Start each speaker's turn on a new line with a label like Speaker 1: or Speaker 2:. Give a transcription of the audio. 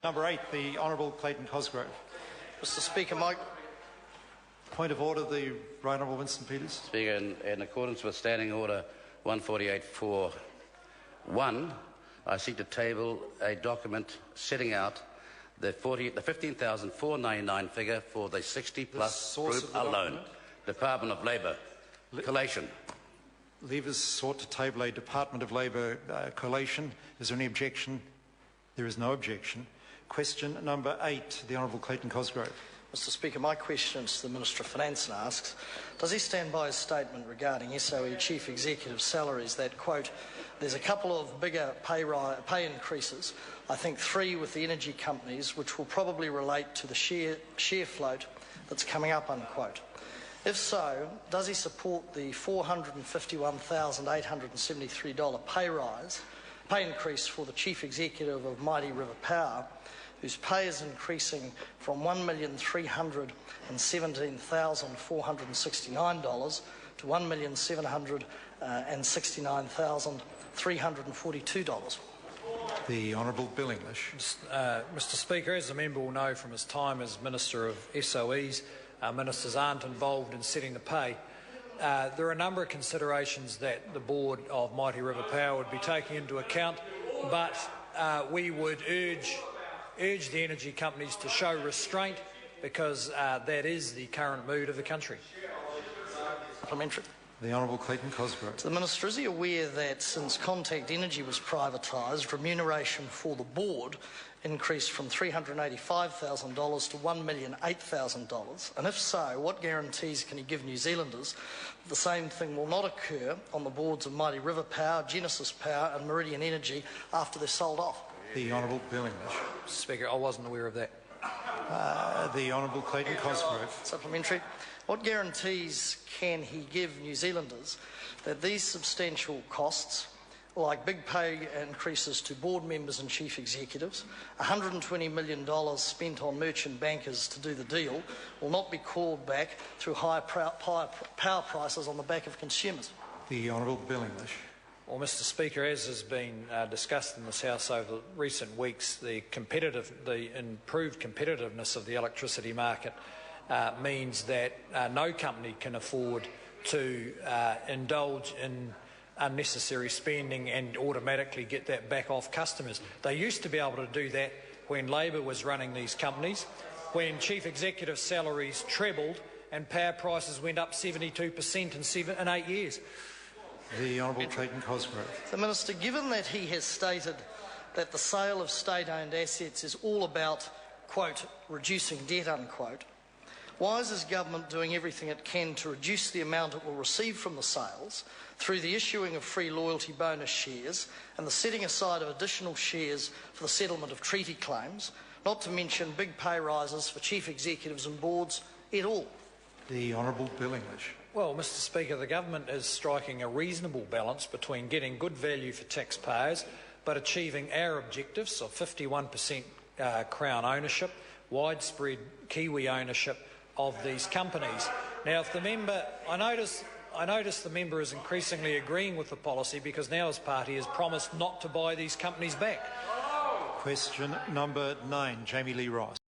Speaker 1: Number 8, the Honourable Clayton Cosgrove.
Speaker 2: Mr Speaker,
Speaker 1: Point of order, the Right Honourable Winston Peters.
Speaker 3: Speaker, in accordance with Standing Order 148.4.1, I seek to table a document setting out the $15,499 figure for the 60-plus group alone. Department of Labour collation.
Speaker 1: Leavers sought to table a Department of Labour collation. Is there any objection? There is no objection. Question number 8, the Honourable Clayton Cosgrove.
Speaker 2: Mr Speaker, my question is to the Minister of Finance and asks, does he stand by his statement regarding SOE Chief Executive salaries that, quote, there's a couple of bigger pay increases, I think 3 with the energy companies, which will probably relate to the share float that's coming up, unquote. If so, does he support the $451,873 pay increase for the Chief Executive of Mighty River Power, whose pay is increasing from $1,317,469 to $1,769,342?
Speaker 1: The Honourable Bill English.
Speaker 4: Mr Speaker, as the member will know from his time as Minister of SOEs, ministers aren't involved in setting the pay. There are a number of considerations that the Board of Mighty River Power would be taking into account, but we would urge the energy companies to show restraint because that is the current mood of the country.
Speaker 2: Supplementary.
Speaker 1: The Honourable Clayton Cosgrove.
Speaker 2: The Minister, is he aware that since Contact Energy was privatised, remuneration for the board increased from $385,000 to $1,008,000? And if so, what guarantees can he give New Zealanders that the same thing will not occur on the boards of Mighty River Power, Genesis Power and Meridian Energy after they're sold off?
Speaker 1: The Honourable Bill English.
Speaker 4: Speaker, I wasn't aware of that.
Speaker 1: The Honourable Clayton Cosgrove.
Speaker 2: Supplementary. What guarantees can he give New Zealanders that these substantial costs, like big pay increases to board members and chief executives, $120 million spent on merchant bankers to do the deal, will not be called back through higher power prices on the back of consumers?
Speaker 1: The Honourable Bill English.
Speaker 4: Well, Mr Speaker, as has been discussed in this House over recent weeks, the improved competitiveness of the electricity market means that no company can afford to indulge in unnecessary spending and automatically get that back off customers. They used to be able to do that when Labor was running these companies, when chief executive salaries trebled and power prices went up 72% in 8 years.
Speaker 1: The Honourable Clayton Cosgrove.
Speaker 2: The Minister, given that he has stated that the sale of state-owned assets is all about, quote, reducing debt, unquote, why is his government doing everything it can to reduce the amount it will receive from the sales through the issuing of free loyalty bonus shares and the setting aside of additional shares for the settlement of treaty claims, not to mention big pay rises for chief executives and boards et al?
Speaker 1: The Honourable Bill English.
Speaker 4: Well, Mr Speaker, the government is striking a reasonable balance between getting good value for taxpayers but achieving our objectives of 51% Crown ownership, widespread Kiwi ownership of these companies. Now, if the member, I notice the member is increasingly agreeing with the policy because now his party has promised not to buy these companies back.
Speaker 1: Question number 9, Jamie Lee Ross.